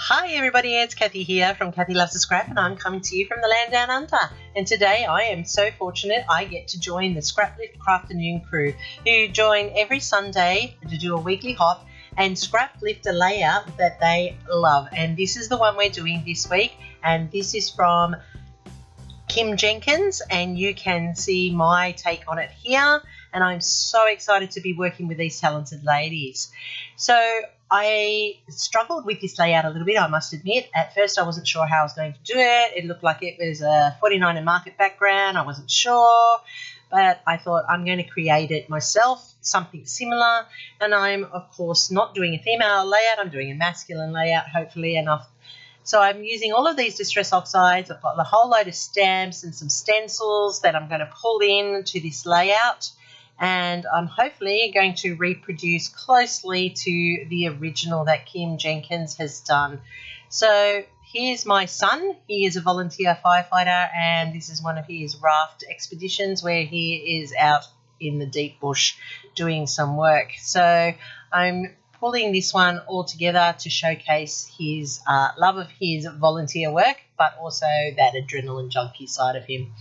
Hi everybody, it's Kathy here from Kathy Loves to Scrap, and I'm coming to you from the land down under. And today I am so fortunate I get to join the Scraplift Crafternoon crew, who join every Sunday to do a weekly hop and scrap lift a layout that they love. And this is the one we're doing this week, and this is from Kim Jenkins, and you can see my take on it here. And I'm so excited to be working with these talented ladies. So I struggled with this layout a little bit, I must admit. At first I wasn't sure how I was going to do it. It looked like it was a 49er market background. I wasn't sure, but I thought I'm going to create it myself, something similar. And I'm, of course, not doing a female layout. I'm doing a masculine layout, hopefully enough. So I'm using all of these distress oxides. I've got a whole load of stamps and some stencils that I'm going to pull in to this layout. And I'm hopefully going to reproduce closely to the original that Kim Jenkins has done. So here's my son. He is a volunteer firefighter, and this is one of his raft expeditions where he is out in the deep bush doing some work. So I'm pulling this one all together to showcase his love of his volunteer work, but also that adrenaline junkie side of him.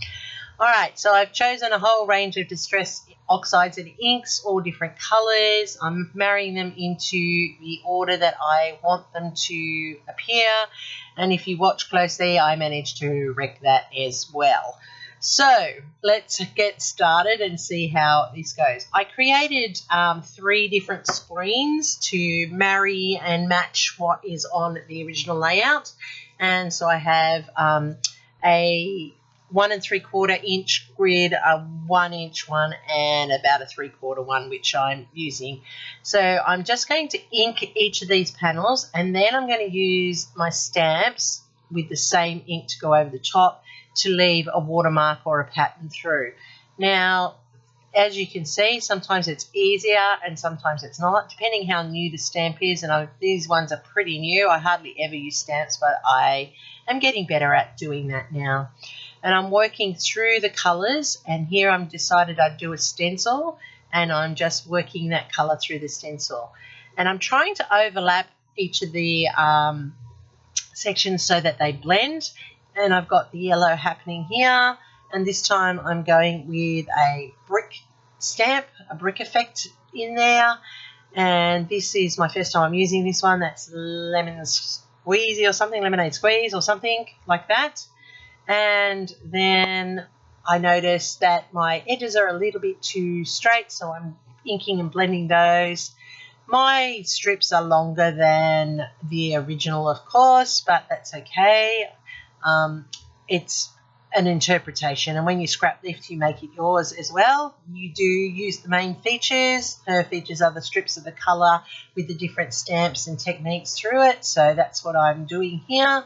All right, so I've chosen a whole range of distress oxides and inks, all different colours. I'm marrying them into the order that I want them to appear. And if you watch closely, I managed to wreck that as well. So let's get started and see how this goes. I created 3 different screens to marry and match what is on the original layout. And so I have a 1 3/4 inch grid, a 1 inch one, and about a 3/4 one, which I'm using. So I'm just going to ink each of these panels, and then I'm going to use my stamps with the same ink to go over the top to leave a watermark or a pattern through. Now, as you can see, sometimes it's easier and sometimes it's not, depending how new the stamp is. And these ones are pretty new. I hardly ever use stamps, but I am getting better at doing that now. And I'm working through the colours, and here I'm decided I'd do a stencil, and I'm just working that colour through the stencil. And I'm trying to overlap each of the sections so that they blend. And I've got the yellow happening here, and this time I'm going with a brick stamp, a brick effect in there. And this is my first time I'm using this one. That's lemon squeezy or something, lemonade squeeze or something like that. And then I noticed that my edges are a little bit too straight, so I'm inking and blending those. My strips are longer than the original, of course, but that's okay. It's an interpretation, and when you scrap lift, you make it yours as well. You do use the main features. Her features are the strips of the colour with the different stamps and techniques through it, so that's what I'm doing here.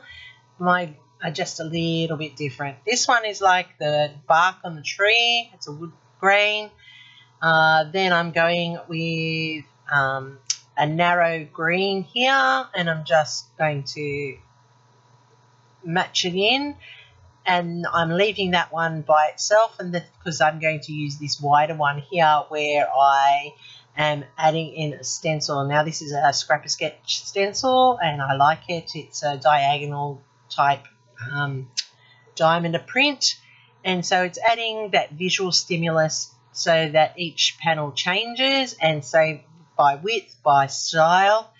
My are just a little bit different. This one is like the bark on the tree. It's a wood grain. Then I'm going with a narrow green here, and I'm just going to match it in, and I'm leaving that one by itself, and because I'm going to use this wider one here where I am adding in a stencil. Now this is a Scrapper Sketch stencil, and I like it. It's a diagonal type diamond print, and so it's adding that visual stimulus so that each panel changes, and so by width, by style,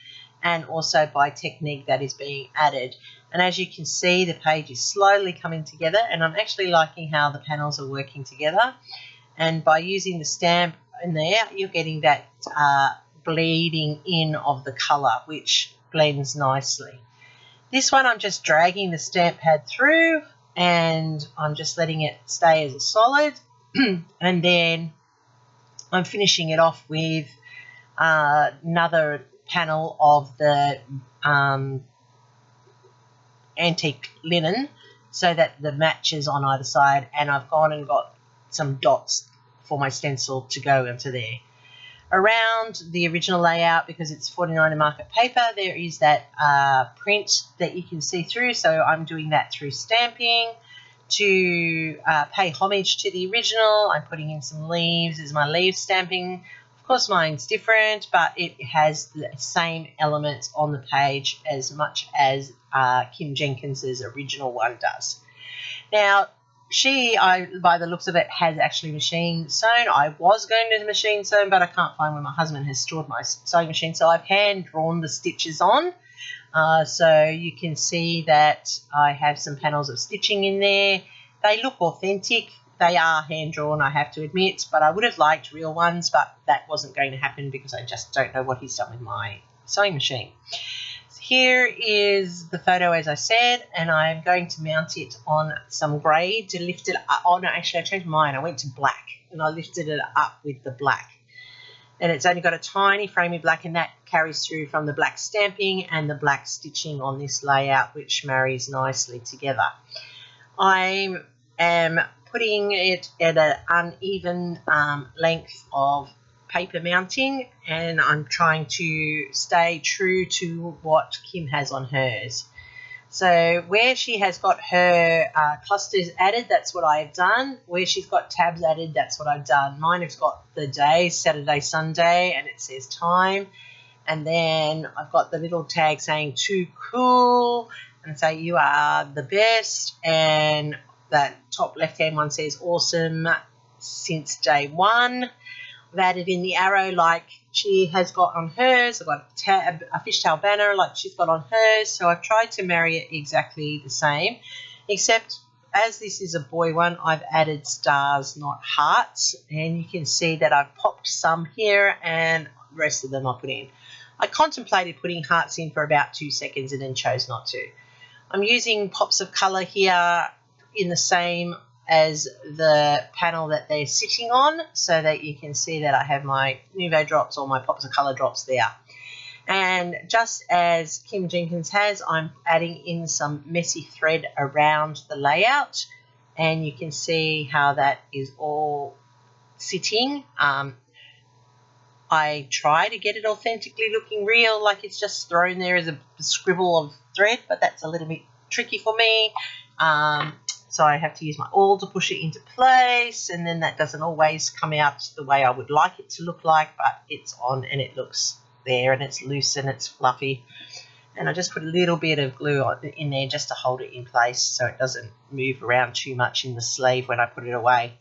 and also by technique that is being added. And as you can see, the page is slowly coming together, and I'm actually liking how the panels are working together. And by using the stamp in there, you're getting that bleeding in of the colour, which blends nicely. This one I'm just dragging the stamp pad through, and I'm just letting it stay as a solid. And then I'm finishing it off with another panel of the antique linen so that the matches on either side, and I've gone and got some dots for my stencil to go into there. Around the original layout, because it's 49er market paper, there is that print that you can see through, so I'm doing that through stamping to pay homage to the original. I'm putting in some leaves as my leaf stamping. Of course, mine's different, but it has the same elements on the page as much as Kim Jenkins's original one does. Now, by the looks of it, has actually machine sewn. I was going to machine sewn, but I can't find where my husband has stored my sewing machine, so I've hand drawn the stitches on. So you can see that I have some panels of stitching in there. They look authentic. They are hand drawn, I have to admit, but I would have liked real ones, but that wasn't going to happen because I just don't know what he's done with my sewing machine. Here is the photo, as I said, and I'm going to mount it on some grey to lift it up. Oh, no, actually, I changed mine. I went to black, and I lifted it up with the black. And it's only got a tiny frame of black, and that carries through from the black stamping and the black stitching on this layout, which marries nicely together. I am putting it at an uneven length of paper mounting, and I'm trying to stay true to what Kim has on hers. So where she has got her clusters added, that's what I've done. Where she's got tabs added, that's what I've done. Mine has got the days, Saturday, Sunday, and it says time. And then I've got the little tag saying too cool, and say you are the best. And that top left-hand one says awesome since day one. I've added in the arrow like she has got on hers. I've got a fishtail banner like she's got on hers. So I've tried to marry it exactly the same, except as this is a boy one, I've added stars, not hearts. And you can see that I've popped some here and the rest of them I put in. I contemplated putting hearts in for about 2 seconds and then chose not to. I'm using pops of colour here in the same as the panel that they're sitting on, so that you can see that I have my Nuvo drops or my pops of colour drops there. And just as Kim Jenkins has, I'm adding in some messy thread around the layout, and you can see how that is all sitting. I try to get it authentically looking real, like it's just thrown there as a scribble of thread, but that's a little bit tricky for me. So I have to use my awl to push it into place, and then that doesn't always come out the way I would like it to look like, but it's on and it looks there and it's loose and it's fluffy. And I just put a little bit of glue in there just to hold it in place so it doesn't move around too much in the sleeve when I put it away.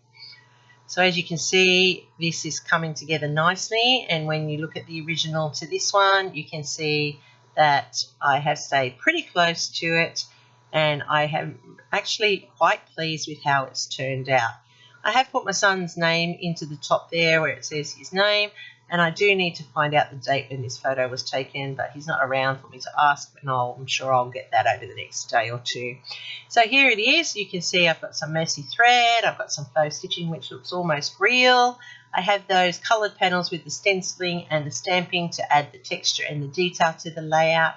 So as you can see, this is coming together nicely, and when you look at the original to this one, you can see that I have stayed pretty close to it, and I am actually quite pleased with how it's turned out. I have put my son's name into the top there where it says his name, and I do need to find out the date when this photo was taken, but he's not around for me to ask, and I'm sure I'll get that over the next day or two. So here it is. You can see I've got some messy thread, I've got some faux stitching which looks almost real. I have those coloured panels with the stenciling and the stamping to add the texture and the detail to the layout,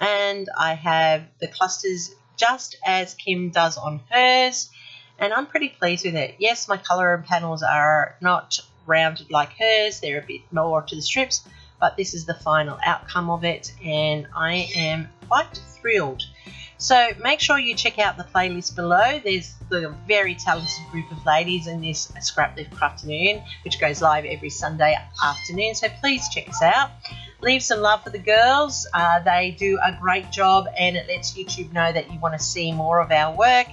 and I have the clusters just as Kim does on hers, and I'm pretty pleased with it. Yes, my colour and panels are not rounded like hers, they're a bit more to the strips, but this is the final outcome of it, and I am quite thrilled. So make sure you check out the playlist below. There's the very talented group of ladies in this Scraplift Crafternoon, which goes live every Sunday afternoon, so please check us out. Leave some love for the girls. They do a great job, and it lets YouTube know that you want to see more of our work.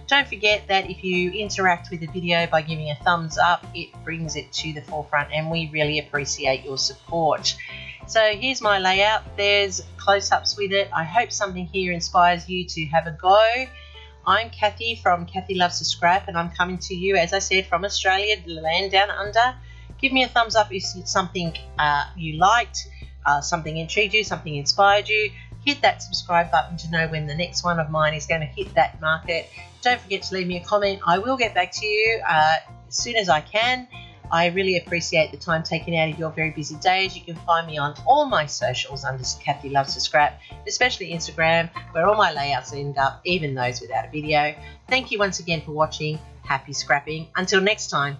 Don't forget that if you interact with the video by giving a thumbs up, it brings it to the forefront, and we really appreciate your support. So here's my layout. There's close-ups with it. I hope something here inspires you to have a go. I'm Kathy from Kathy Loves to Scrap, and I'm coming to you, as I said, from Australia, the land down under. Give me a thumbs up if it's something you liked, something intrigued you, something inspired you. Hit that subscribe button to know when the next one of mine is going to hit that market. Don't forget to leave me a comment. I will get back to you as soon as I can. I really appreciate the time taken out of your very busy days. You can find me on all my socials under Kathy Loves to Scrap, especially Instagram, where all my layouts end up, even those without a video. Thank you once again for watching. Happy scrapping. Until next time.